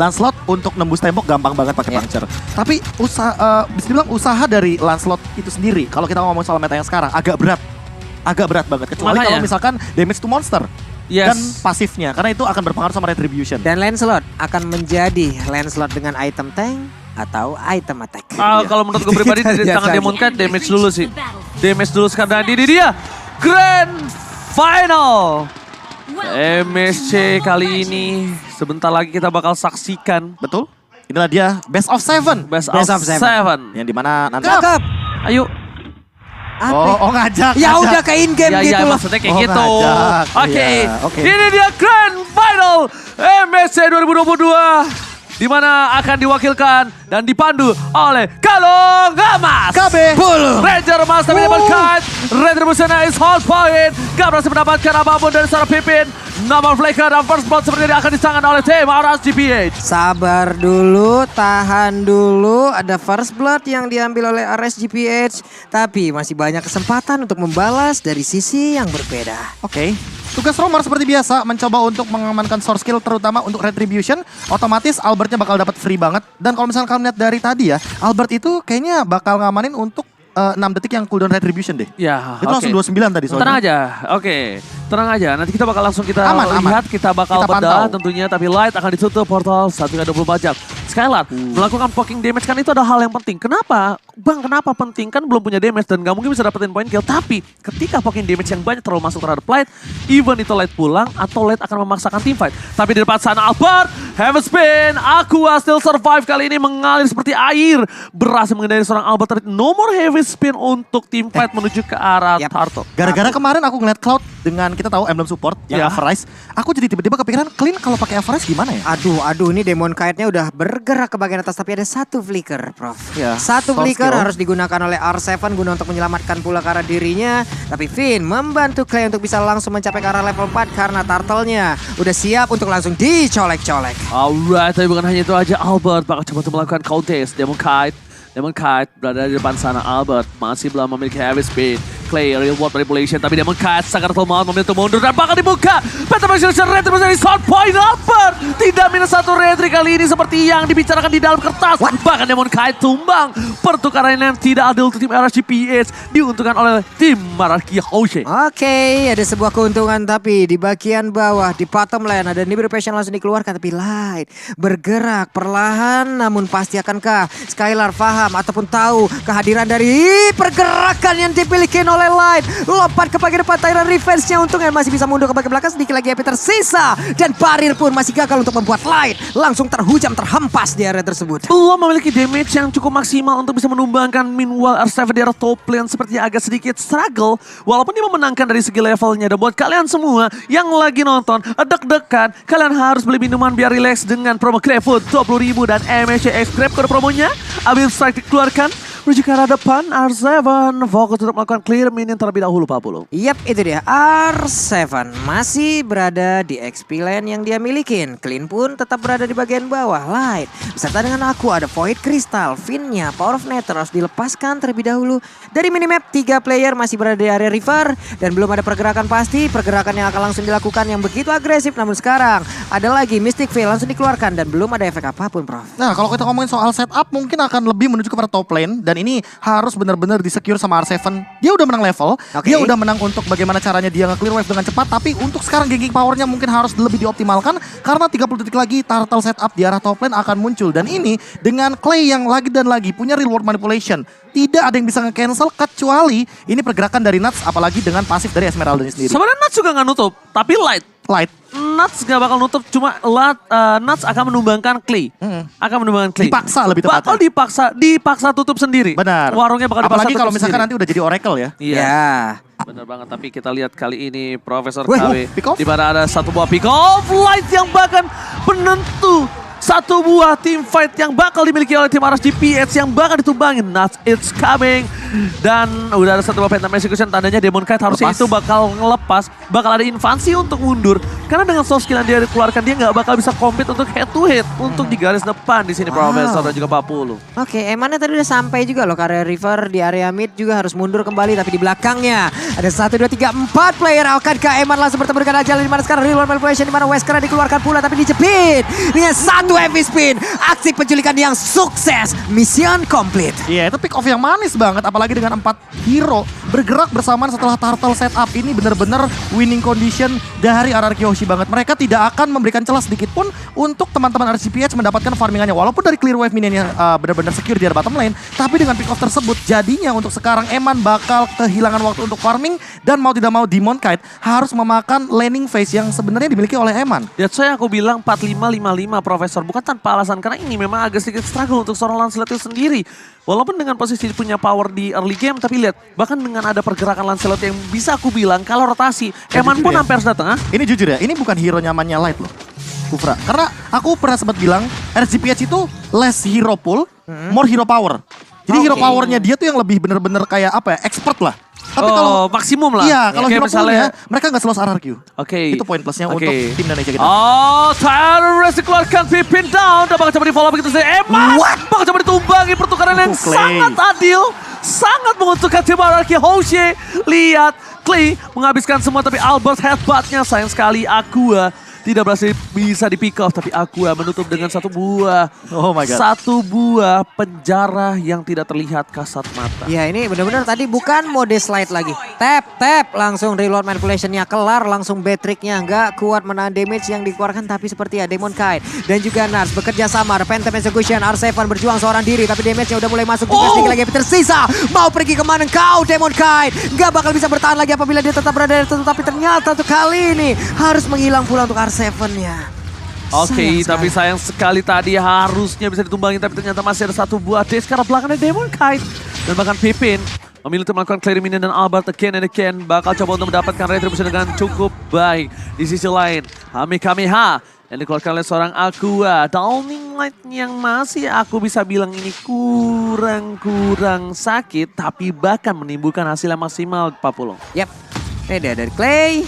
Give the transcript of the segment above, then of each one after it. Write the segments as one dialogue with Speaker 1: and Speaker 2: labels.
Speaker 1: Lancelot untuk nembus tembok gampang banget pakai puncture. Tapi bisa dibilang usaha dari Lancelot itu sendiri, kalau kita ngomong soal meta yang sekarang, agak berat banget. Kecuali kalau misalkan damage to monster. Dan pasifnya, karena itu akan berpengaruh sama retribution.
Speaker 2: Dan Lancelot akan menjadi Lancelot dengan item tank atau item attack.
Speaker 3: Kalau menurut gue pribadi di tangan Demon Knight damage dulu sih. Damage dulu karena ini dia Grand Final. MSC kali ini sebentar lagi kita bakal saksikan.
Speaker 1: Betul. Inilah dia Best of 7.
Speaker 3: Best of 7.
Speaker 1: Yang dimana nanti...
Speaker 3: Ayo.
Speaker 1: Ngajak.
Speaker 2: Ya udah kayak in-game gitu loh.
Speaker 3: Maksudnya kayak gitu. Oke.
Speaker 1: Oke.
Speaker 3: Ini dia Grand Final MSC 2022. Di mana akan diwakilkan dan dipandu oleh Kalong Gamas.
Speaker 1: KB.
Speaker 3: Ranger Master Demon Knight. Retribution is hot point. Gak berhasil mendapatkan apapun dari seorang Pipin. Nomor Flaker dan First Blood seperti ini akan disangan oleh tim RSGPH.
Speaker 2: Sabar dulu, tahan dulu. Ada First Blood yang diambil oleh RSGPH. Tapi masih banyak kesempatan untuk membalas dari sisi yang berbeda.
Speaker 1: Oke. Tugas Romer seperti biasa mencoba untuk mengamankan source skill terutama untuk retribution. Otomatis Albertnya bakal dapat free banget. Dan kalau misalnya kalian lihat dari tadi ya, Albert itu kayaknya bakal ngamanin untuk 6 detik yang cooldown retribution deh.
Speaker 3: Ya,
Speaker 1: itu langsung 29 tadi soalnya.
Speaker 3: Tenang aja, tenang aja. Nanti kita bakal langsung
Speaker 1: aman.
Speaker 3: lihat, kita bakal bedah tentunya. Tapi Light akan ditutup portal 1x24 jam. Skylar melakukan poking damage kan itu ada hal yang penting. Kenapa? Bang, kenapa penting? Kan belum punya damage dan gak mungkin bisa dapetin point kill. Tapi ketika poking damage yang banyak terlalu masuk terhadap Light, even itu Light pulang atau Light akan memaksakan teamfight. Tapi di depan sana Albert, heavy spin, Aqua still survive kali ini mengalir seperti air. Berhasil mengendari seorang Albert tadi. No more heavy spin untuk teamfight menuju ke arah Turtle.
Speaker 1: Gara-gara kemarin aku ngeliat Cloud dengan kita tahu emblem support yang Avarice, aku jadi tiba-tiba kepikiran Clean kalau pakai Avarice gimana ya?
Speaker 2: Aduh, ini Demon Knight-nya udah bergerak ke bagian atas tapi ada satu flicker, Prof. Satu flicker harus digunakan oleh R7 guna untuk menyelamatkan pula ke arah dirinya. Tapi Finn membantu Clay untuk bisa langsung mencapai ke arah level 4 karena Turtle-nya udah siap untuk langsung dicolek-colek.
Speaker 3: Alright, tapi bukan hanya itu aja, Albert bakal coba untuk melakukan contest. Demon Knight berada di depan sana. Albert masih belum memiliki heavy speed. Clay, real world manipulation. Tapi Demon Knight sangat lemah memilih mundur dan bakal dibuka. Pentamersion retri menjadi shot point. Albert tidak minus 1 retri kali ini seperti yang dibicarakan di dalam kertas. Bahkan Demon Knight tumbang. Pertukaran yang tidak adil untuk tim RSGPH diuntungkan oleh tim Maraki Hoshe.
Speaker 2: Oke, ada sebuah keuntungan tapi di bagian bawah di bottom lane ada Nibiru Passion langsung dikeluarkan tapi Light bergerak perlahan namun pasti akankah Skylar paham ataupun tahu kehadiran dari pergerakan yang dimiliki oleh Light. Lompat ke bagian depan Tyrant Revenge-nya untungnya masih bisa mundur ke bagian belakang sedikit lagi HP tersisa dan Barir pun masih gagal untuk membuat Light langsung terhujam terhempas di area tersebut.
Speaker 3: Belum memiliki damage yang cukup maksimal untuk bisa menumbangkan. Meanwhile R7 di arah top lane sepertinya agak sedikit struggle walaupun dia memenangkan dari segi levelnya. Dan buat kalian semua yang lagi nonton deg-degan, kalian harus beli minuman biar relax dengan promo GrabFood 20.000 dan MSCX Grab kode promonya. Abis strike dikeluarkan menuju ke arah depan, R7 fokus untuk melakukan clear minion terlebih dahulu, Pak Pulu.
Speaker 2: Yap, itu dia. R7 masih berada di XP lane yang dia milikin. Clean pun tetap berada di bagian bawah. Light beserta dengan aku ada Void Crystal, Finn-nya, Power of Nether harus dilepaskan terlebih dahulu. Dari minimap 3 player masih berada di area river dan belum ada pergerakan pasti. Pergerakan yang akan langsung dilakukan yang begitu agresif. Namun sekarang ada lagi Mystic Veil langsung dikeluarkan dan belum ada efek apapun, Prof.
Speaker 1: Nah, kalau kita ngomongin soal setup mungkin akan lebih menuju kepada top lane. Dan ini harus benar-benar di-secure sama R7. Dia udah menang level, dia udah menang untuk bagaimana caranya dia nge-clear wave dengan cepat. Tapi untuk sekarang ganking powernya mungkin harus lebih dioptimalkan. Karena 30 detik lagi Turtle setup di arah top lane akan muncul. Dan ini dengan Clay yang lagi dan lagi punya real world manipulation. Tidak ada yang bisa nge-cancel kecuali ini pergerakan dari Nuts. Apalagi dengan pasif dari Esmeralda sendiri.
Speaker 3: Sebenarnya Nuts juga nggak nutup, tapi Light. Nuts gak bakal nutup, cuma Nuts akan menumbangkan Clay. Akan menumbangkan Clay.
Speaker 1: Dipaksa lebih tepatnya.
Speaker 3: Bakal dipaksa tutup sendiri.
Speaker 1: Benar.
Speaker 3: Warungnya bakal dipaksa.
Speaker 1: Apalagi kalau misalkan nanti udah jadi Oracle ya.
Speaker 3: Iya. Benar banget, tapi kita lihat kali ini Profesor KW. Di mana ada satu buah pick off Light yang bahkan penentu. Satu buah team fight yang bakal dimiliki oleh tim RSGPH yang bakal ditumbangin. Nuts, it's coming. Dan udah ada satu Phantom Execution, tandanya Demon Knight harusnya
Speaker 1: Lepas.
Speaker 3: itu bakal ngelepas, bakal ada invasi untuk mundur. Karena dengan soft skill yang dia keluarkan, dia nggak bakal bisa compete untuk head to head untuk di garis depan di sini Profesor dan juga Papulu.
Speaker 2: Oke, Emannya tadi udah sampai juga loh ke area river di area mid juga harus mundur kembali tapi di belakangnya ada 1 2 3 4 player. Akankah Eman langsung bertemu dengan Ajal di mana sekarang Real Manipulation di mana Wesker dikeluarkan pula tapi dijepit dengan 1 heavy spin. Aksi penculikan yang sukses. Mission complete.
Speaker 1: Iya, itu pick off yang manis banget, apalagi dengan 4 hero bergerak bersamaan setelah turtle setup ini benar-benar winning condition dari RRQ Hoshi banget. Mereka tidak akan memberikan celah sedikit pun untuk teman-teman RCPH mendapatkan farmingannya. Walaupun dari clear wave minionnya benar-benar secure di bottom lane, tapi dengan pick off tersebut jadinya untuk sekarang Eman bakal kehilangan waktu untuk farming dan mau tidak mau Demon Knight harus memakan laning phase yang sebenarnya dimiliki oleh Eman.
Speaker 3: That's why aku bilang 45-55 Profesor, bukan tanpa alasan karena ini memang agak sedikit struggle untuk seorang Lancelot itu sendiri. Walaupun dengan posisi punya power di early game, tapi lihat bahkan dengan ada pergerakan Lancelot yang bisa aku bilang kalau rotasi, Eman pun hampir harus datang.
Speaker 1: Ini jujur ya, ini bukan hero nyamannya Light loh, Kufra. Karena aku pernah sempat bilang RGPH itu less hero pool, more hero power. Jadi hero powernya dia tuh yang lebih bener-bener kayak apa ya, expert lah. Tapi kalau
Speaker 3: maksimum lah.
Speaker 1: iya, kalau hero
Speaker 3: misalnya,
Speaker 1: poolnya mereka nggak slow RRQ.
Speaker 3: Oke.
Speaker 1: Itu poin plusnya untuk tim Indonesia kita.
Speaker 3: Oh, Tyrus dikeluarkan Pipin down. Udah bakal coba di follow begitu saja. Eman bakal coba ditumbangi pertukaran yang
Speaker 1: Clay.
Speaker 3: sangat adil. Sangat menguntungkan tim RRQ Hoshi. Lihat, Clay menghabiskan semua tapi Albert headbutt-nya sayang sekali. Aqua tidak berhasil bisa di pick off, tapi Aqua menutup dengan satu buah.
Speaker 1: Oh my God.
Speaker 3: Satu buah penjara yang tidak terlihat kasat mata.
Speaker 2: Ya ini benar-benar tadi bukan mode slide lagi. Tap langsung reload manipulationnya kelar, langsung Beatrix-nya nggak kuat menahan damage yang dikeluarkan, tapi seperti ya Demon Knight dan juga Nars bekerja sama. Phantom Execution, R7 berjuang seorang diri tapi damage-nya udah mulai masuk juga sedikit lagi tersisa. Mau pergi kemana kau Demon Knight? Nggak bakal bisa bertahan lagi apabila dia tetap berada di situ, tapi ternyata untuk kali ini harus menghilang pula untuk R7-nya.
Speaker 3: Oke, tapi sayang sekali tadi harusnya bisa ditumbangin, tapi ternyata masih ada satu buah dash karena belakangnya Demon Knight. Dan bahkan Pipin memilih untuk melakukan clear minion dan Albert again and again bakal coba untuk mendapatkan retribution dengan cukup baik. Di sisi lain, Kamehameha yang dikeluarkan oleh seorang Aqua. Downing Light yang masih aku bisa bilang ini kurang sakit, tapi bahkan menimbulkan hasil yang maksimal, Papulong.
Speaker 2: Yap, ini dia dari Clay.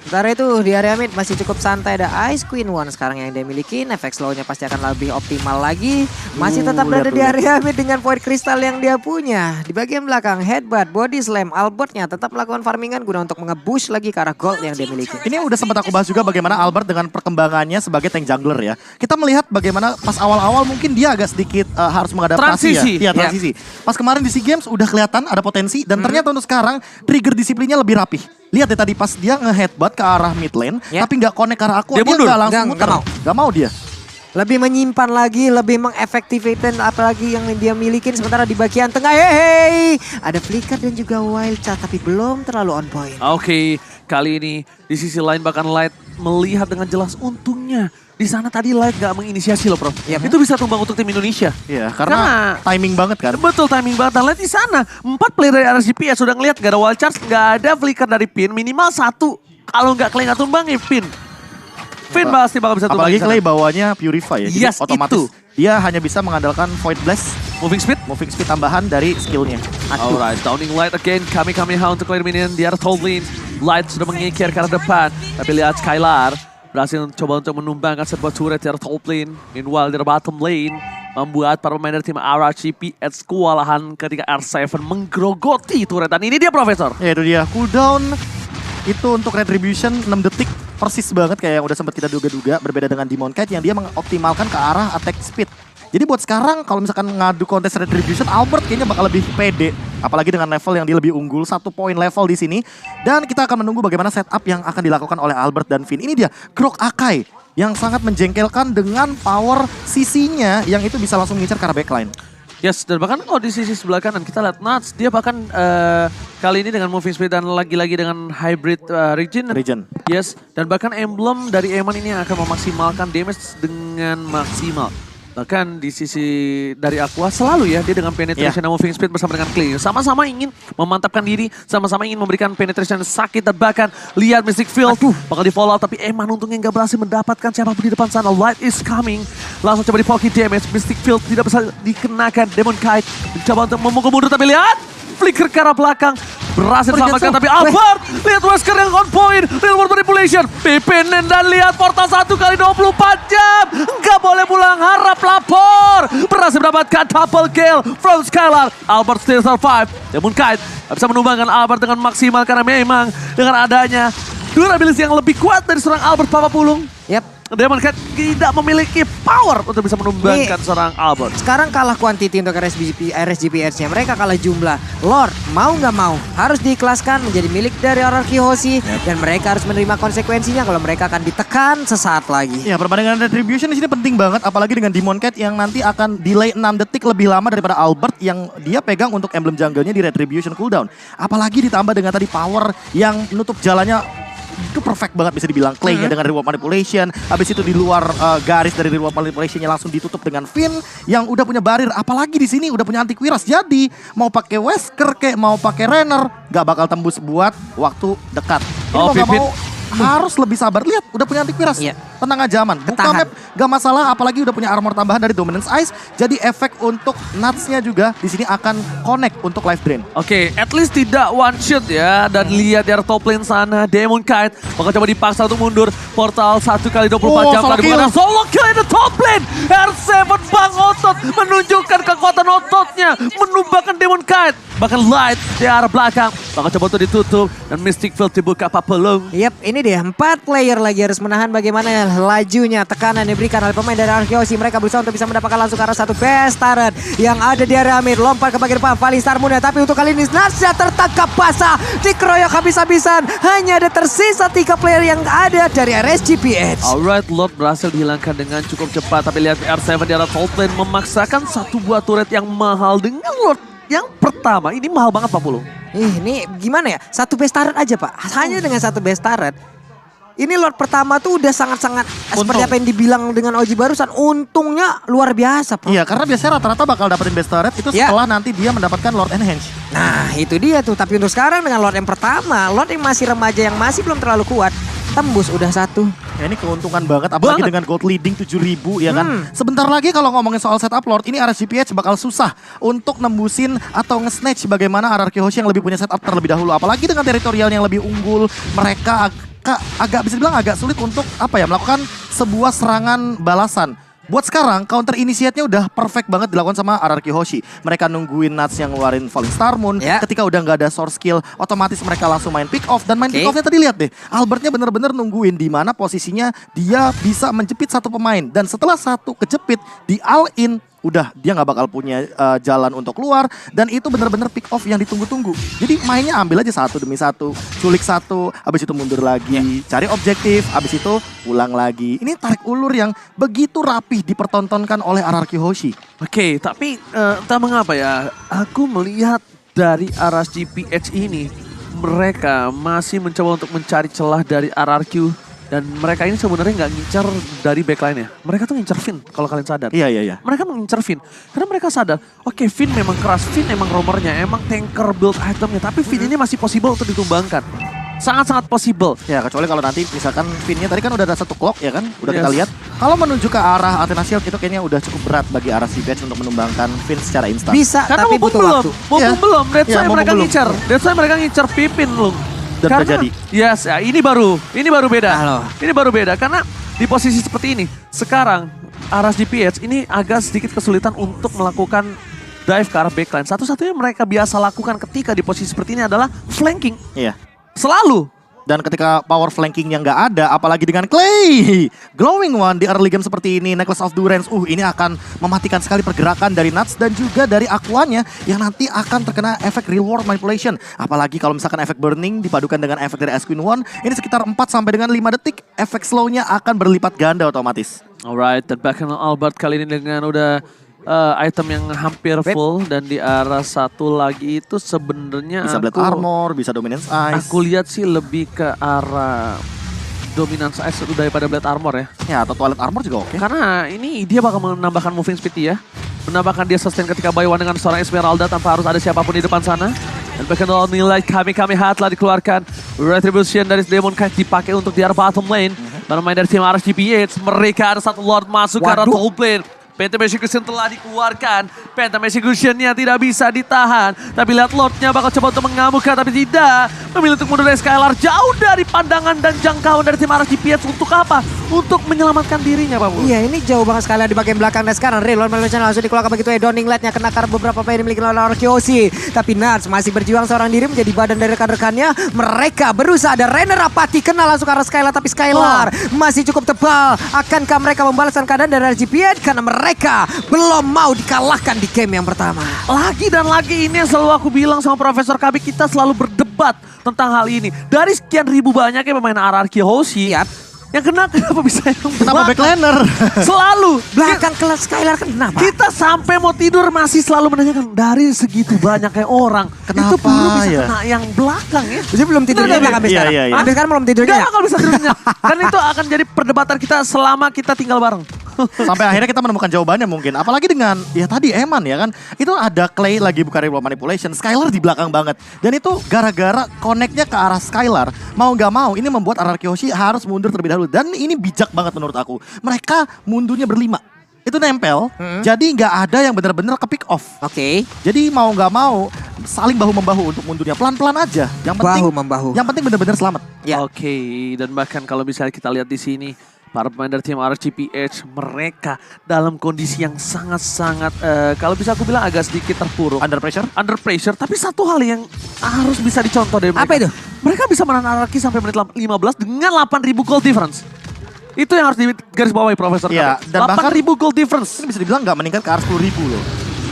Speaker 2: Sementara itu di area mid masih cukup santai, ada Ice Queen One sekarang yang dia miliki. Efek slow-nya pasti akan lebih optimal lagi. Masih tetap berada di area mid dengan void crystal yang dia punya. Di bagian belakang headbutt, body slam, Albertnya tetap melakukan farmingan guna untuk nge-boost lagi ke arah gold yang dia miliki.
Speaker 1: Ini udah sempat aku bahas juga bagaimana Albert dengan perkembangannya sebagai tank jungler ya. Kita melihat bagaimana pas awal-awal mungkin dia agak sedikit harus mengadaptasi
Speaker 3: transisi.
Speaker 1: ya. Iya, transisi. Pas kemarin di SEA Games udah kelihatan ada potensi dan ternyata untuk sekarang trigger disiplinnya lebih rapih. Lihat deh tadi pas dia nge-headbutt ke arah mid lane, tapi nggak connect ke arah aku, dia nggak langsung muter. Nggak mau dia.
Speaker 2: Lebih menyimpan lagi, lebih mengefektifkan apalagi yang dia milikin. Sementara di bagian tengah, hey, ada flicker dan juga wild chat, tapi belum terlalu on point.
Speaker 3: Oke, kali ini di sisi lain bahkan Light melihat dengan jelas untungnya. Di sana tadi Light gak menginisiasi loh, Prof.
Speaker 2: Yep.
Speaker 3: Itu bisa tumbang untuk tim Indonesia.
Speaker 1: Iya, karena timing banget kan.
Speaker 3: Betul, timing banget. Dan Light di sana 4 player dari RSGP ya sudah ngelihat gak ada wild charge, gak ada flicker dari Pin, minimal 1. Kalau gak Clay gak tumbang ya Pin. Pin pasti bakal bisa tumbang.
Speaker 1: Apalagi Clay bawanya Purify ya. Jadi
Speaker 3: Yes,
Speaker 1: otomatis
Speaker 3: itu.
Speaker 1: dia hanya bisa mengandalkan Void Blast,
Speaker 3: Moving speed
Speaker 1: tambahan dari skillnya.
Speaker 3: Alright, downing Light again. Kamehameha untuk clear minion di arah top lane. Light sudah mengikir ke arah depan. Tapi lihat Skylar berhasil coba untuk menumbangkan sebuah turret di arah top lane. Meanwhile di arah bottom lane membuat para pemain dari tim RRCPH kewalahan ketika R7 menggerogoti turret. Dan ini dia Profesor.
Speaker 1: Ya itu dia, cooldown itu untuk Retribution 6 detik. Persis banget kayak yang udah sempat kita duga-duga. Berbeda dengan Demon Knight yang dia mengoptimalkan ke arah attack speed. Jadi buat sekarang kalau misalkan ngadu kontes Retribution, Albert kayaknya bakal lebih pede. Apalagi dengan level yang dia lebih unggul, 1 poin level di sini. Dan kita akan menunggu bagaimana setup yang akan dilakukan oleh Albert dan Finn. Ini dia, Grok Akai yang sangat menjengkelkan dengan power CC-nya yang itu bisa langsung mengincar ke arah backline.
Speaker 3: Yes, dan bahkan kalau di sisi sebelah kanan kita lihat Nuts, dia bahkan kali ini dengan moving speed dan lagi-lagi dengan hybrid regen. Yes, dan bahkan emblem dari Eman ini yang akan memaksimalkan damage dengan maksimal. Bahkan di sisi dari Aqua selalu ya, dia dengan penetration dan moving speed bersama dengan Clay. Sama-sama ingin memantapkan diri, sama-sama ingin memberikan penetration sakit dan bahkan lihat Mystic Field bakal di follow up. Tapi Eman untungnya nggak berhasil mendapatkan siapapun di depan sana. Light is coming. Langsung coba di pocket damage. Mystic Field tidak bisa dikenakan. Demon Knight mencoba untuk memukul mundur tapi lihat. flicker ke arah belakang. Berhasil diselamatkan tapi Albert. Lihat Wesker yang on point. Real world manipulation. Pippin dan lihat portal 1 kali 24 jam. Nggak boleh pulang, harap lapor. Berhasil mendapatkan double kill from Skylar. Albert still survive. Demon Kite bisa menumbangkan Albert dengan maksimal karena memang dengan adanya durability yang lebih kuat dari seorang Albert Papapulung.
Speaker 2: Yap.
Speaker 3: Demon Kite tidak memiliki power untuk bisa menumbangkan seorang Albert.
Speaker 2: Sekarang kalah quantity untuk RSGPH-nya. Mereka kalah jumlah. Lord mau nggak mau harus diikhlaskan menjadi milik dari RRQ Hoshi. Dan mereka harus menerima konsekuensinya kalau mereka akan ditekan sesaat lagi.
Speaker 1: Ya, perbandingan Retribution di sini penting banget, apalagi dengan Demon Kite yang nanti akan delay 6 detik lebih lama daripada Albert yang dia pegang untuk emblem jungle-nya di Retribution cooldown. Apalagi ditambah dengan tadi power yang menutup jalannya itu perfect banget bisa dibilang. Clay-nya dengan reward manipulation, habis itu di luar garis dari reward manipulation-nya langsung ditutup dengan Finn yang udah punya barir, apalagi di sini udah punya antivirus. Jadi mau pakai Wesker kayak mau pakai Renner gak bakal tembus buat waktu dekat. Ini mau gak mau harus lebih sabar. Lihat udah punya antivirus.
Speaker 2: Iya.
Speaker 1: Tenang aja aman. Buka map gak masalah, apalagi udah punya armor tambahan dari Dominance Ice. Jadi efek untuk nuts-nya juga di sini akan connect untuk life drain.
Speaker 3: Oke, at least tidak one shot ya. Dan lihat dari top lane sana, Demon Kite bakal coba dipaksa untuk mundur. Portal 1 kali 24 jam tadi bukan solo kill in the top lane. R7 Bang Otot menunjukkan kekuatan ototnya, menumbangkan Demon Kite. Bahkan Light di arah belakang bakal coba untuk ditutup dan Mystic Field dibuka Papelung.
Speaker 2: Yap, ini dia 4 player lagi harus menahan bagaimana lajunya tekanan yang diberikan oleh pemain dari RRQ Hoshi. Mereka berusaha untuk bisa mendapatkan langsung ke arah satu best turret yang ada di area mid. Lompat ke bagian depan Falling Star Moon, tapi untuk kali ini Nasya tertangkap basah, dikeroyok habis-habisan. Hanya ada tersisa 3 player yang ada dari RSGPH.
Speaker 3: Alright, Lord berhasil dihilangkan dengan cukup cepat. Tapi lihat R7 di arah top lane memaksakan satu buah turret yang mahal dengan Lord yang pertama. Ini mahal banget Pak Pulu.
Speaker 2: Ini gimana ya? Satu best turret aja Pak. Hanya dengan satu best turret. Ini Lord pertama tuh udah sangat-sangat seperti apa yang dibilang dengan Oji barusan. Untungnya luar biasa Pak.
Speaker 1: Iya, karena biasanya rata-rata bakal dapetin best turret itu setelah nanti dia mendapatkan Lord Enhance.
Speaker 2: Nah itu dia tuh. Tapi untuk sekarang dengan Lord yang pertama, Lord yang masih remaja yang masih belum terlalu kuat, tembus udah satu.
Speaker 1: Ya, ini keuntungan banget, apalagi dengan gold leading 7.000 ya kan. Sebentar lagi kalau ngomongin soal setup Lord, ini RSGPH bakal susah untuk nembusin atau nge-snatch bagaimana RRQ Hoshi yang lebih punya setup terlebih dahulu. Apalagi dengan teritorial yang lebih unggul, mereka agak bisa dibilang agak sulit untuk melakukan sebuah serangan balasan. Buat sekarang, counter initiate-nya udah perfect banget dilakukan sama RRQ Hoshi. Mereka nungguin Nuts yang ngeluarin Falling Star Moon. Ketika udah nggak ada source skill, otomatis mereka langsung main pick off. Dan main pick off-nya tadi lihat deh, Albertnya bener-bener nungguin di mana posisinya dia bisa menjepit satu pemain. Dan setelah satu kejepit, di all-in, udah dia nggak bakal punya jalan untuk keluar. Dan itu bener-bener pick off yang ditunggu-tunggu. Jadi mainnya ambil aja satu demi satu, culik satu, abis itu mundur lagi, cari objektif, abis itu pulang lagi. Ini tarik ulur yang begitu rapih dipertontonkan oleh RRQ Hoshi.
Speaker 3: Oke, tapi entah mengapa ya, aku melihat dari RSGPH ini, mereka masih mencoba untuk mencari celah dari RRQ. Dan mereka ini sebenarnya nggak ngincar dari backline-nya. Mereka tuh ngincar Finn kalau kalian sadar.
Speaker 1: Iya.
Speaker 3: Mereka mengincar Finn. Karena mereka sadar, oke, Finn memang keras, Finn emang roamernya, emang tanker build itemnya. Tapi Finn ini masih possible untuk ditumbangkan. Sangat-sangat possible.
Speaker 1: Ya, kecuali kalau nanti misalkan Finn-nya tadi kan udah ada satu clock ya kan. Udah kita lihat. Kalau menuju ke arah Athena Shield itu kayaknya udah cukup berat bagi RSGPH untuk menumbangkan Finn secara instan.
Speaker 2: Bisa,
Speaker 3: karena
Speaker 2: tapi butuh waktu.
Speaker 3: Mumpung belum. That's why mereka ngincar. That's why mereka ngincar Pippin loh.
Speaker 1: Dan
Speaker 3: karena,
Speaker 1: terjadi.
Speaker 3: Yes, ya, ini baru beda.
Speaker 2: Halo.
Speaker 3: Ini baru beda karena di posisi seperti ini, sekarang RSGPH ini agak sedikit kesulitan untuk melakukan dive ke arah backline. Satu-satunya mereka biasa lakukan ketika di posisi seperti ini adalah flanking.
Speaker 1: Iya.
Speaker 3: Selalu.
Speaker 1: Dan ketika power flanking yang nggak ada, apalagi dengan Clay, glowing one di early game seperti ini, Necklace of Durance, ini akan mematikan sekali pergerakan dari Nuts dan juga dari Aquanya yang nanti akan terkena efek real world manipulation. Apalagi kalau misalkan efek burning dipadukan dengan efek dari Ice Queen One, ini sekitar 4 sampai dengan 5 detik, efek slownya akan berlipat ganda otomatis.
Speaker 3: Alright, dan bahkan Albert kali ini dengan udah item yang hampir full dan di arah satu lagi itu sebenarnya
Speaker 1: bisa Blade Armor, bisa Dominance Ice.
Speaker 3: Aku lihat sih lebih ke arah Dominance Ice daripada Blade Armor ya.
Speaker 1: Ya, atau Twilight Armor juga oke.
Speaker 3: Karena ini dia bakal menambahkan moving speed ya. Menambahkan dia sustain ketika buy one dengan seorang Esmeralda tanpa harus ada siapapun di depan sana. Dan bahkan nilai kami telah dikeluarkan. Retribution dari Demon Kite dipakai untuk di arah bottom lane. Dan main dari tim RSGPH, mereka ada satu Lord masuk ke arah top lane. Phantom Execution telah dikeluarkan. Phantom Execution-nya tidak bisa ditahan. Tapi lihat Lord-nya bakal coba untuk mengamukkan, tapi tidak. Memilih untuk mundur dari Skylar jauh dari pandangan dan jangkauan dari tim RGPS. Untuk apa? Untuk menyelamatkan dirinya, Pak.
Speaker 2: Iya, ini jauh banget sekali di bagian belakang. Dan sekarang Real langsung dikeluarkan begitu ya. Donning Light-nya kena karena beberapa player dimiliki oleh Arkeosi. Tapi Nats masih berjuang seorang diri menjadi badan dari rekan-rekannya. Mereka berusaha, ada Renner Apati kena langsung ke arah Skylar. Tapi Skylar masih cukup tebal. Akankah mereka membalaskan keadaan dari RGPS? Karena mereka belum mau dikalahkan di game yang pertama.
Speaker 3: Lagi dan lagi ini yang selalu aku bilang sama Profesor KB, kita selalu berdebat tentang hal ini. Dari sekian ribu banyaknya pemain RRQ Hoshi, yang kenapa bisa yang
Speaker 1: Kenapa backliner?
Speaker 3: Selalu.
Speaker 2: Belakang kelas Skylar kenapa?
Speaker 3: Kita sampai mau tidur masih selalu menanyakan dari segitu banyaknya orang.
Speaker 1: Kenapa
Speaker 3: itu peluru bisa
Speaker 1: ya?
Speaker 3: kena yang belakang ya.
Speaker 2: Jadi belum tidurnya
Speaker 3: Bener,
Speaker 2: sampai
Speaker 1: iya,
Speaker 2: sekarang.
Speaker 1: iya, iya.
Speaker 2: Sampai sekarang belum tidurnya.
Speaker 3: Gak bakal bisa tidurnya. Kan itu akan jadi perdebatan kita selama kita tinggal bareng.
Speaker 1: Sampai akhirnya kita menemukan jawabannya mungkin. Apalagi dengan ya tadi Eman ya kan. Itu ada Clay lagi buka reroll manipulation. Skylar di belakang banget. Dan itu gara-gara connect-nya ke arah Skylar. Mau gak mau ini membuat RRQ Hoshi harus mundur terlebih dahulu. Dan ini bijak banget menurut aku. Mereka mundurnya berlima. Itu nempel. Jadi gak ada yang benar-benar ke pick off.
Speaker 2: Oke.
Speaker 1: Jadi mau gak mau saling bahu-membahu untuk mundurnya. Pelan-pelan aja. Yang penting
Speaker 2: Bahu-membahu.
Speaker 1: Yang penting benar-benar selamat.
Speaker 2: Ya.
Speaker 3: Oke, dan bahkan kalau misalnya kita lihat di sini, para pemain dari tim RGPH mereka dalam kondisi yang sangat-sangat kalau bisa aku bilang agak sedikit terpuruk.
Speaker 1: Under pressure.
Speaker 3: Under pressure, tapi satu hal yang harus bisa dicontoh dari mereka.
Speaker 2: Apa itu?
Speaker 3: Mereka bisa menahan anarki sampai menit 15 dengan 8.000 goal difference. Itu yang harus digarisbawahi Profesor.
Speaker 1: Iya, dan bahkan
Speaker 3: 8.000 goal difference.
Speaker 1: Ini bisa dibilang nggak meningkat ke arah 10.000 loh.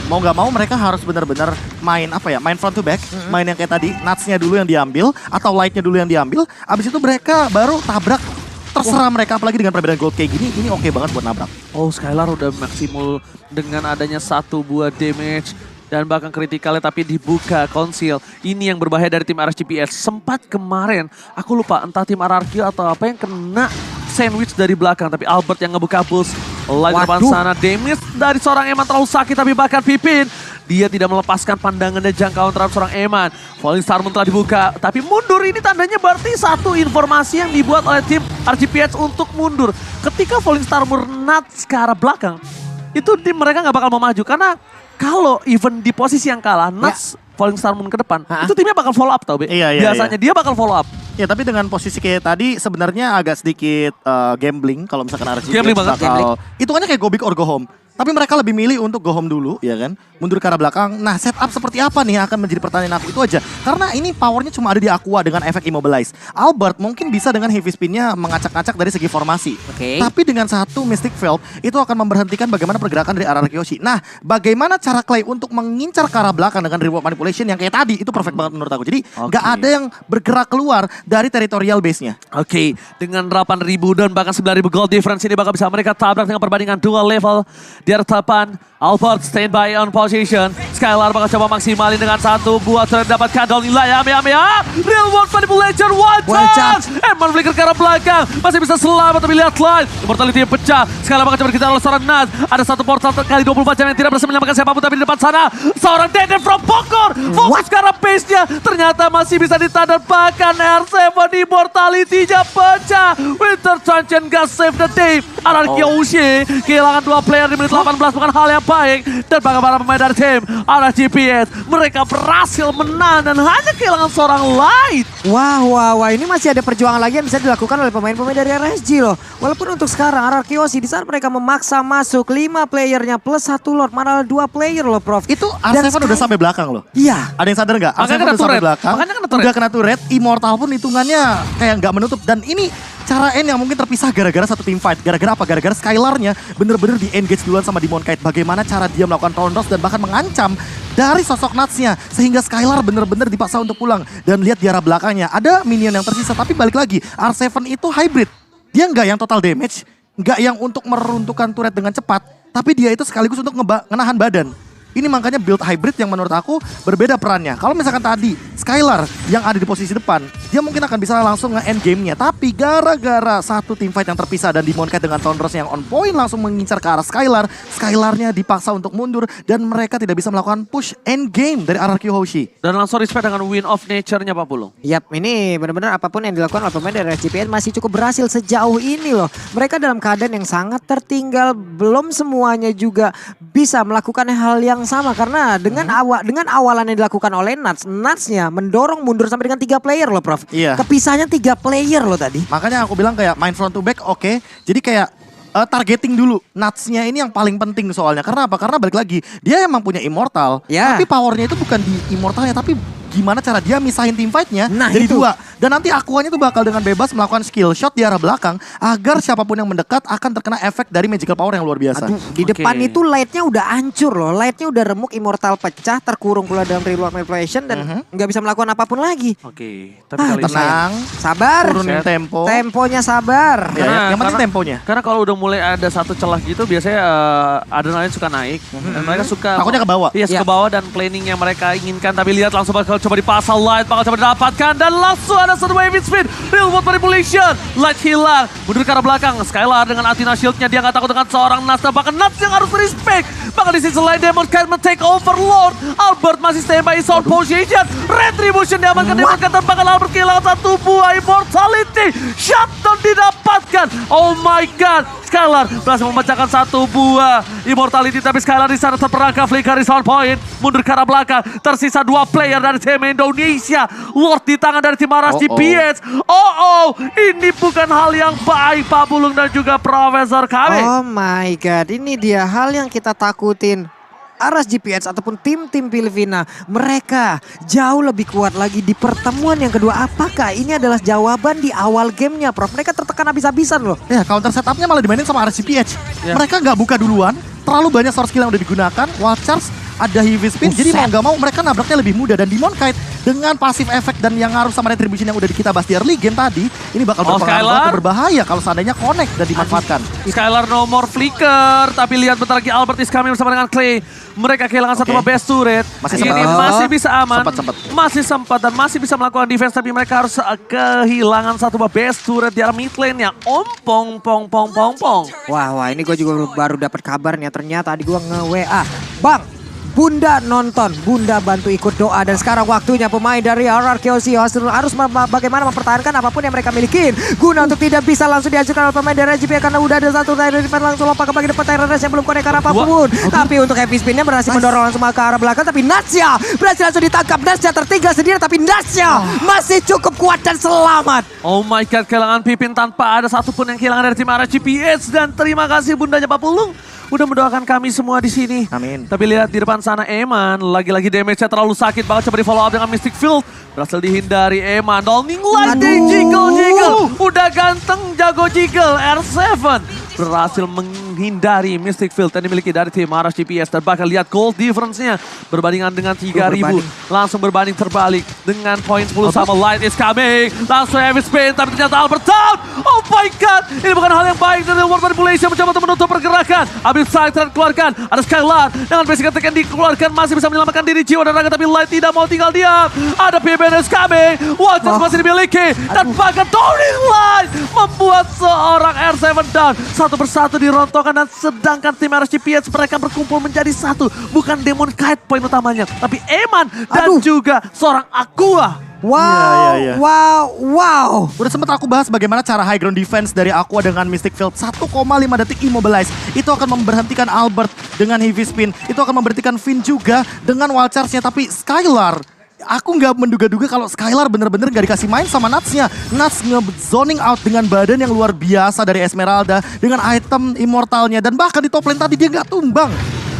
Speaker 1: Mau nggak mau mereka harus benar-benar main apa ya, main front to back, main yang kayak tadi, nuts-nya dulu yang diambil atau light-nya dulu yang diambil. Abis itu mereka baru tabrak. Terserah mereka, apalagi dengan perbedaan gold kayak gini, ini oke banget buat nabrak.
Speaker 3: Oh, Skylar udah maksimal dengan adanya 1 buah damage. Dan bahkan kritikalnya tapi dibuka konsil. Ini yang berbahaya dari tim RGPS. Sempat kemarin, aku lupa entah tim RRQ atau apa yang kena sandwich dari belakang. Tapi Albert yang ngebuka boost. Lagi depan sana, damage dari seorang Eman terlalu sakit. Tapi bahkan Pipin, dia tidak melepaskan pandangan dan jangkauan terhadap seorang Eman. Falling Star Moon telah dibuka. Tapi mundur ini tandanya berarti satu informasi yang dibuat oleh tim RGPS untuk mundur. Ketika Falling Star Moon nuts ke arah belakang, itu tim mereka nggak bakal mau maju. Karena kalau even di posisi yang kalah, nuts Falling Star Moon ke depan, itu timnya bakal follow up tau, Be.
Speaker 1: Iya,
Speaker 3: Biasanya dia bakal follow up.
Speaker 1: Ya tapi dengan posisi kayak tadi sebenarnya agak sedikit gambling kalau misalkan RGPS
Speaker 3: Gambling banget,
Speaker 1: bakal hitungannya kayak go big or go home. Tapi mereka lebih milih untuk go home dulu, ya kan? Mundur ke arah belakang. Nah, setup seperti apa nih yang akan menjadi pertanyaan aku itu aja. Karena ini powernya cuma ada di Aqua dengan efek immobilize. Albert mungkin bisa dengan heavy spinnya mengacak-acak dari segi formasi.
Speaker 2: Oke.
Speaker 1: Tapi dengan satu Mystic Valve itu akan memberhentikan bagaimana pergerakan dari RRQ Hoshi. Nah, bagaimana cara Clay untuk mengincar ke arah belakang dengan reward manipulation yang kayak tadi itu perfect banget menurut aku. Jadi nggak ada yang bergerak keluar dari territorial base-nya.
Speaker 3: Oke, dengan 8.000 dan bahkan 9.000 gold difference ini bakal bisa mereka tabrak dengan perbandingan dual level. Di atas depan, Albert standby on position. Skylar bakal coba maksimalin dengan 1 buah turret dapatkan down nilai. Real world manipulation, one chance. Eman flicker ke arah belakang, masih bisa selamat tapi lihat line. Immortality yang pecah. Skylar bakal coba kita oleh seorang Naz. Ada satu portal kali 24 jam yang tidak berhasil menyelamatkan siapapun, tapi di depan sana seorang Dede from Bogor. Fokus ke arah base-nya. Ternyata masih bisa ditahan, bahkan R7 Immortality-nya pecah. Winter Transient gak save the day. RRQ Hoshi kehilangan 2 player di menit 18, bukan hal yang baik. Dan bahkan para pemain dari tim RGPS, mereka berhasil menang dan hanya kehilangan seorang Light.
Speaker 2: Wah, ini masih ada perjuangan lagi yang bisa dilakukan oleh pemain-pemain dari RSG loh. Walaupun untuk sekarang RRQ Hoshi di saat mereka memaksa masuk 5 playernya plus 1 Lord, malah 2 player loh, Prof.
Speaker 1: Itu R7 udah sampai belakang loh.
Speaker 2: Iya.
Speaker 1: Ada yang sadar nggak?
Speaker 3: Makanya
Speaker 1: R7
Speaker 3: kena
Speaker 1: udah sampai
Speaker 3: turret.
Speaker 1: belakang.
Speaker 3: Makanya kena turret.
Speaker 1: Udah kena turret. Immortal pun hitungannya kayak nggak menutup. Dan ini cara N yang mungkin terpisah gara-gara satu team fight. Gara-gara apa? Gara-gara Skylar-nya bener-bener di-engage duluan sama Demon Kite. Bagaimana cara dia melakukan roundos dan bahkan mengancam dari sosok Nuts-nya. Sehingga Skylar bener-bener dipaksa untuk pulang. Dan lihat di arah belakangnya, ada minion yang tersisa. Tapi balik lagi, R7 itu hybrid. Dia nggak yang total damage, nggak yang untuk meruntuhkan turret dengan cepat. Tapi dia itu sekaligus untuk ngenahan badan. Ini makanya build hybrid yang menurut aku berbeda perannya. Kalau misalkan tadi Skylar yang ada di posisi depan, dia mungkin akan bisa langsung nge-end game-nya. Tapi gara-gara satu teamfight yang terpisah dan Demonkite dengan Thunderous yang on point langsung mengincar ke arah Skylar, Skylarnya dipaksa untuk mundur dan mereka tidak bisa melakukan push end game dari RRQ Hoshi.
Speaker 3: Dan langsung respect dengan win of nature-nya Pak Pulung.
Speaker 2: Yap, ini benar-benar apapun yang dilakukan oleh pemain dari SGPN masih cukup berhasil sejauh ini loh. Mereka dalam keadaan yang sangat tertinggal, belum semuanya juga bisa melakukan hal yang sama karena dengan awalan yang dilakukan oleh Nuts-nya mendorong mundur sampai dengan 3 player loh, Prof.
Speaker 1: Iya.
Speaker 2: Kepisahnya 3 player loh tadi.
Speaker 1: Makanya aku bilang kayak main front to back oke. Jadi kayak targeting dulu. Nuts-nya ini yang paling penting soalnya. Karena apa? Karena balik lagi, dia emang punya immortal.
Speaker 2: Ya.
Speaker 1: Tapi powernya itu bukan di immortalnya, tapi gimana cara dia misahin teamfight-nya
Speaker 2: Nah,
Speaker 1: jadi
Speaker 2: itu.
Speaker 1: 2. Dan nanti Aquanya tuh bakal dengan bebas melakukan skill shot di arah belakang agar siapapun yang mendekat akan terkena efek dari magical power yang luar biasa.
Speaker 2: Aduh, di
Speaker 3: Oke.
Speaker 2: depan itu lightnya udah hancur loh. Lightnya udah remuk, immortal pecah, terkurung pula dalam reward manipulation dan nggak bisa melakukan apapun lagi.
Speaker 3: Oke, tapi kali ini
Speaker 1: Tenang,
Speaker 2: Sabar.
Speaker 1: turunin tempo.
Speaker 2: Temponya sabar.
Speaker 1: Ya, yang penting temponya.
Speaker 3: Karena kalau udah mulai ada satu celah gitu biasanya adrenalin suka naik. Dan mereka suka
Speaker 1: Takutnya ke bawah.
Speaker 3: Iya,
Speaker 2: Ya.
Speaker 3: ke bawah dan planning yang mereka inginkan. Tapi lihat langsung bakal coba dipasang Light, bakal coba didapatkan dan langsung ada satu wave speed. Real world manipulation. Light hilang, mundur ke arah belakang. Skylar dengan Athena shieldnya dia nggak takut dengan seorang Nuts. Bahkan Nuts yang harus respect. Bahkan di sisi lain Demonkite men-take overlord. Albert masih standby in sound position. Retribution diamankan Demonkite dan bahkan Albert kehilangan satu buah immortality. Shutdown didapatkan. Oh my god. Skylar berhasil memecahkan satu buah immortality, tapi Skylar di sana terperangkap. Flicker di sound point, mundur ke arah belakang. Tersisa 2 player dari tim Indonesia. Lord di tangan dari tim Aras GPS. Ini bukan hal yang baik Pak Pulung dan juga Profesor kami.
Speaker 2: Oh my god, ini dia hal yang kita takutin. Aras GPX ataupun tim-tim Filipina, mereka jauh lebih kuat lagi di pertemuan yang kedua. Apakah ini adalah jawaban di awal gamenya, Prof? Mereka tertekan habis-habisan loh.
Speaker 1: Ya, counter setupnya malah dimainin sama RCPH.
Speaker 3: Ya.
Speaker 1: Mereka nggak buka duluan, terlalu banyak source skill yang udah digunakan, wall charge, ada heavy spin, jadi mau nggak mau mereka nabraknya lebih mudah. Dan Demonkite dengan pasif efek dan yang ngaruh sama retribution yang udah kita bahas di early game tadi, ini bakal berpengaruh
Speaker 3: Skylar.
Speaker 1: banget dan berbahaya kalau seandainya connect dan dimanfaatkan.
Speaker 3: Skylar no more flicker, tapi lihat bentar lagi Albert is coming bersama dengan Clay. Mereka kehilangan satu best turret.
Speaker 1: Masih
Speaker 3: Ini
Speaker 1: sempat.
Speaker 3: masih bisa aman.
Speaker 1: Sempat.
Speaker 3: Masih sempat dan masih bisa melakukan defense, tapi mereka harus kehilangan satu best turret di arah mid lane-nya. Pong.
Speaker 2: Wah, ini gue juga baru dapat kabarnya. Ternyata tadi gue nge-WA. Bang, Bunda nonton, Bunda bantu ikut doa. Dan sekarang waktunya pemain dari RRQC harus bagaimana mempertahankan apapun yang mereka miliki. Guna untuk tidak bisa langsung diajukan oleh pemain dari RGP karena udah ada satu dari defense langsung lompat ke bagian depan Tyrannus yang belum connect ke arah apapun. Tapi untuk heavy spinnya berhasil mendorong langsung ke arah belakang. Tapi Nuts-nya berhasil langsung ditangkap. Nuts-nya tertinggal sendiri tapi Nuts-nya masih cukup kuat dan selamat.
Speaker 3: Oh my god, kehilangan Pipin tanpa ada satupun yang kehilangan dari tim RGPS. Dan terima kasih bundanya Pak Pulung udah mendoakan kami semua di sini.
Speaker 1: Amin.
Speaker 3: Tapi lihat di depan sana Eman, lagi-lagi damage-nya terlalu sakit banget. Coba di follow up dengan Mystic Field. Berhasil dihindari Eman. Downing Light di jiggle. Udah ganteng jago jiggle. R7 berhasil menghindari Mystic Field yang dimiliki dari tim Aras GPS. Dan bahkan lihat gold difference-nya berbandingan dengan 3.000. Langsung berbanding terbalik dengan poin 10 sama Light is coming. Langsung heavy spin, tapi ternyata Albert down. Oh my god, ini bukan hal yang baik dari World Manipulation mencoba untuk menutup pergerakan. Habis side threat keluarkan, ada Skylar dengan basic attack yang dikeluarkan masih bisa menyelamatkan diri jiwa dan raga, tapi Light tidak mau tinggal diam. Ada PBN is coming, Waters masih dimiliki dan bahkan Downing Light membuat seorang R7 down. Satu persatu dirontokkan dan sedangkan tim RSGPS mereka berkumpul menjadi satu. Bukan Demonkite poin utamanya, tapi Eman dan juga seorang Aqua.
Speaker 2: Wow,
Speaker 1: Iya.
Speaker 2: wow.
Speaker 1: Udah sempat aku bahas bagaimana cara high ground defense dari Aqua dengan Mystic Field. 1,5 detik immobilize. Itu akan memberhentikan Albert dengan heavy spin. Itu akan memberhentikan Finn juga dengan wall charge-nya. Tapi Skylar, aku nggak menduga-duga kalau Skylar bener-bener nggak dikasih main sama Nuts-nya. Nuts nge-zoning out dengan badan yang luar biasa dari Esmeralda. Dengan item immortalnya. Dan bahkan di top lane tadi dia nggak tumbang.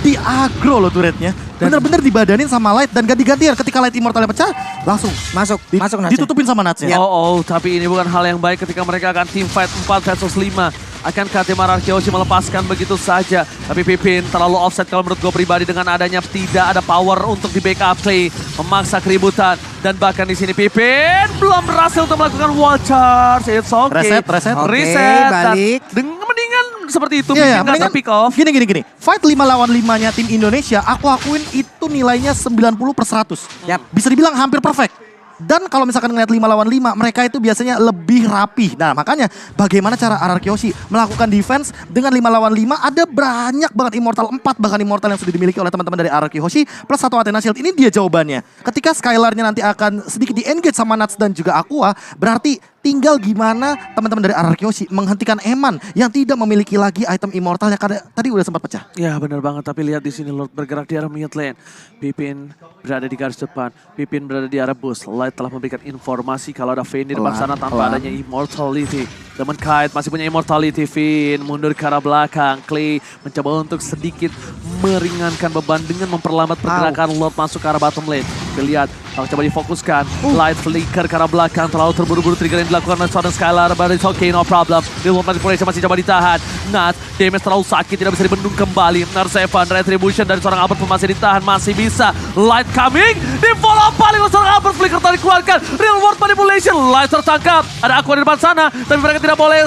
Speaker 1: Di aggro loh turretnya. Bener-bener dibadanin sama Light dan ganti-gantian. Ketika Light immortalnya pecah, langsung
Speaker 2: Masuk Nuts-nya.
Speaker 1: ditutupin sama Nuts-nya.
Speaker 3: Tapi ini bukan hal yang baik ketika mereka akan team fight 4 versus 5. Akankah tim Ararkyoshi melepaskan begitu saja? Tapi Pipin terlalu offset kalau menurut gue pribadi dengan adanya tidak ada power untuk di backup play. Memaksa keributan. Dan bahkan di sini Pipin belum berhasil untuk melakukan wall charge. It's okay.
Speaker 1: Reset.
Speaker 2: Oke,
Speaker 3: Reset.
Speaker 2: balik.
Speaker 3: Dan mendingan seperti itu,
Speaker 1: Iya,
Speaker 3: bikin nggak
Speaker 1: mendingan
Speaker 3: ter-pick off.
Speaker 1: Gini. Fight 5 lawan 5-nya tim Indonesia, aku akuin itu nilainya 90/100.
Speaker 2: Yap.
Speaker 1: Bisa dibilang hampir perfect. Dan kalau misalkan ngeliat 5 lawan 5, mereka itu biasanya lebih rapih. Nah makanya bagaimana cara RRQ Hoshi melakukan defense dengan 5 lawan 5, ada banyak banget Immortal 4 bahkan Immortal yang sudah dimiliki oleh teman-teman dari RRQ Hoshi plus 1 Athena Shield. Ini dia jawabannya. Ketika Skylarnya nanti akan sedikit di-engage sama Nuts dan juga Aqua, berarti tinggal gimana teman-teman dari RRQ Hoshi menghentikan Eman yang tidak memiliki lagi item Immortal yang tadi udah sempat pecah.
Speaker 3: Ya benar banget, tapi lihat di sini Lord bergerak di arah mid lane. Pipin berada di garis depan, Pipin berada di arah boost. Light telah memberikan informasi kalau ada Vayne di depan sana tanpa adanya Immortality. Teman Kite masih punya Immortality, Vayne mundur ke arah belakang. Clay mencoba untuk sedikit meringankan beban dengan memperlambat pergerakan Lord masuk ke arah bottom lane. Kita lihat, kalau coba difokuskan. Light flicker ke arah belakang, terlalu terburu-buru trigger yang dilakukan oleh seorang Skylar, but it's okay, no problem. Real World Manipulation masih coba ditahan. Nuts, damage terlalu sakit, tidak bisa dibendung kembali. Narsevan, Retribution dari seorang Albert pun masih ditahan, masih bisa. Light coming, di follow paling oleh seorang Albert, flicker tadi dikeluarkan. Real World Manipulation, Light tertangkap. Ada Aqua di depan sana, tapi mereka tidak boleh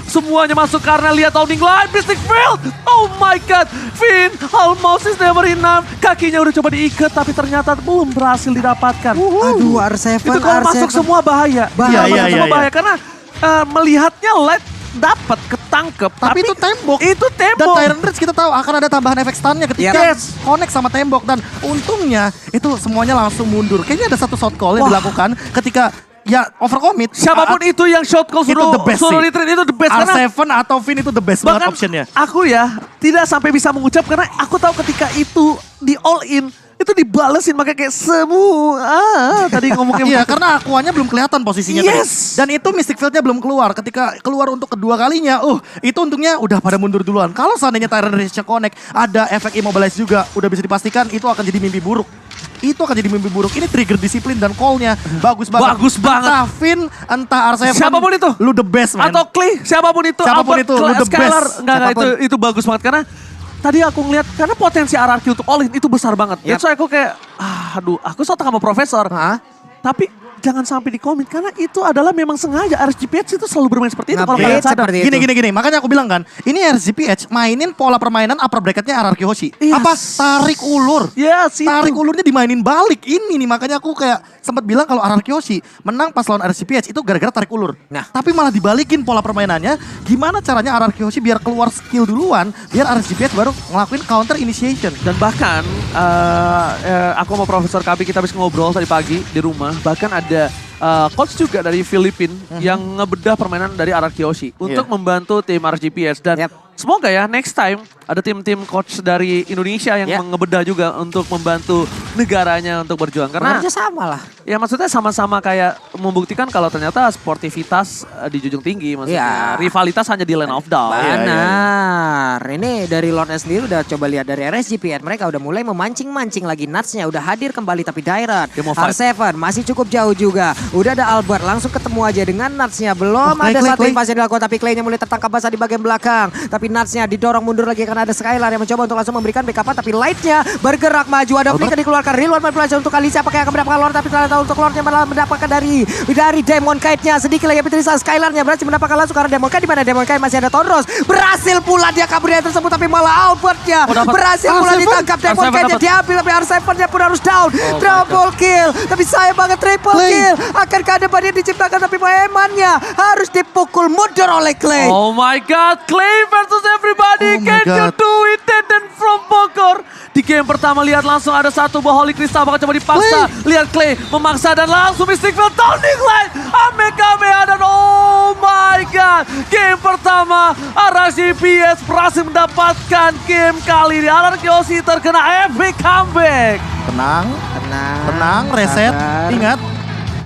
Speaker 3: semuanya masuk karena lihat Owning Light, Mystic Field. Oh my god, Finn almost is never enough. Kakinya udah coba diikat tapi ternyata belum berhasil didapatkan.
Speaker 2: Aduh, R7,
Speaker 3: Itu kalau masuk semua bahaya.
Speaker 1: Iya,
Speaker 3: Semua bahaya karena melihatnya Light dapat ketangkep.
Speaker 1: Tapi itu tembok.
Speaker 3: Itu
Speaker 1: Dan
Speaker 3: tembok.
Speaker 1: Tyrant Rage kita tahu akan ada tambahan efek stunnya ketika
Speaker 3: Yes.
Speaker 1: connect sama tembok. Dan untungnya itu semuanya langsung mundur. Kayaknya ada satu shot call yang dilakukan ketika ya overcommit.
Speaker 3: Siapapun itu yang shot call
Speaker 1: itu the best
Speaker 3: suruh
Speaker 1: sih.
Speaker 3: retreat itu the best. Karena
Speaker 1: R7 atau Finn itu the best banget
Speaker 3: bahkan
Speaker 1: optionnya.
Speaker 3: aku ya tidak sampai bisa mengucap karena aku tahu ketika itu di all in itu dibalesin pakai kayak semua. Tadi ngomongnya
Speaker 1: Iya, karena Aquanya belum kelihatan posisinya
Speaker 3: Yes.
Speaker 1: tadi. Dan itu Mystic Field-nya belum keluar. Ketika keluar untuk kedua kalinya, itu untungnya udah pada mundur duluan. Kalau seandainya Tyrant Rage-nya connect, ada efek Immobilize juga, udah bisa dipastikan itu akan jadi mimpi buruk. Itu akan jadi mimpi buruk. Ini trigger disiplin dan call-nya bagus banget.
Speaker 3: Bagus banget.
Speaker 1: Entah Finn, entah R7.
Speaker 3: Siapapun itu.
Speaker 1: Lu the best, man.
Speaker 3: atau Clay, siapapun itu,
Speaker 1: Siapapun
Speaker 3: Albert,
Speaker 1: itu, lu the
Speaker 3: Skylar,
Speaker 1: best.
Speaker 3: enggak
Speaker 2: Siapapun.
Speaker 3: itu bagus banget karena tadi aku ngeliat karena potensi RRQ untuk all in itu besar banget.
Speaker 2: Yap.
Speaker 3: That's why aku kayak aduh, aku sotak sama Profesor.
Speaker 2: Hah?
Speaker 3: Tapi jangan sampai dikomit karena itu adalah memang sengaja RSGPH itu selalu bermain seperti itu kalau
Speaker 2: Nge-bait
Speaker 3: kalian sadar.
Speaker 2: seperti itu.
Speaker 1: Gini. Makanya aku bilang kan, ini RZPH mainin pola permainan upper bracketnya RRQ Hoshi.
Speaker 3: Yes.
Speaker 1: Apa? Tarik ulur.
Speaker 3: Yes, itu.
Speaker 1: Tarik ulurnya dimainin balik. Ini nih, makanya aku kayak sempat bilang kalau RRQ Hoshi menang pas lawan RZPH itu gara-gara tarik ulur.
Speaker 2: Nah.
Speaker 1: Tapi malah dibalikin pola permainannya. Gimana caranya RRQ Hoshi biar keluar skill duluan, biar RZPH baru ngelakuin counter initiation.
Speaker 3: Dan bahkan aku sama Profesor Kabi kita habis ngobrol tadi pagi di rumah. Bahkan ada coach juga dari Filipina yang ngebedah permainan dari RRQ Hoshi untuk membantu tim RGPS. Dan semoga ya next time ada tim-tim coach dari Indonesia yang ngebedah juga untuk membantu negaranya untuk berjuang. Karena
Speaker 2: Harusnya sama lah.
Speaker 3: ya maksudnya sama-sama kayak membuktikan kalau ternyata sportivitas dijunjung tinggi. Maksudnya rivalitas hanya di lane of down.
Speaker 2: Benar. Ini dari Lordnya sendiri udah coba lihat dari RSGPN. Mereka udah mulai memancing-mancing lagi. Nutsnya udah hadir kembali tapi Dairat. R7 masih cukup jauh juga. Udah ada Albert langsung ketemu aja dengan Nutsnya. Belum ada satu invasi yang dilakukan tapi Clay-nya mulai tertangkap basah di bagian belakang. Tapi Nutsnya didorong mundur lagi karena ada Skylar yang mencoba untuk langsung memberikan backup. Tapi Light-nya bergerak maju. Ada flicker dikeluarkan. Real One Manipulation untuk Alicia. Apakah yang akan mendapatkan Lord? Tapi ternyata untuk Lordnya malah mendapatkan dari Demon Kite-nya. Sedikit lagi Petrisa. Skylar-nya berhasil mendapatkan langsung karena Demon Kite. Di mana Demon Kite masih ada Tonros. Berhasil pula dia kabur dari tersebut. Tapi malah Albert-nya berhasil pula ditangkap. Demon Kite-nya diambil. Tapi R7-nya pun harus down. Double kill. Tapi sayang banget triple kill. Akankah ada badai diciptakan? Tapi Eman-nya harus dipukul mundur oleh Clay.
Speaker 3: Oh my god, Clay versus everybody.
Speaker 1: Oh my
Speaker 3: Can you
Speaker 1: God.
Speaker 3: do it? Dan from Bogor. Di game pertama lihat langsung ada satu buah Holy Crystal bakal coba dipaksa. Lihat Clay memaksa dan langsung Mystic Field Towning Light. Kamehameha dan oh my god. Game pertama RSGPS berhasil mendapatkan game kali ini. RRQ Hoshi terkena epic comeback.
Speaker 1: Tenang,
Speaker 2: Tenang.
Speaker 1: reset.
Speaker 2: sabar.
Speaker 1: Ingat,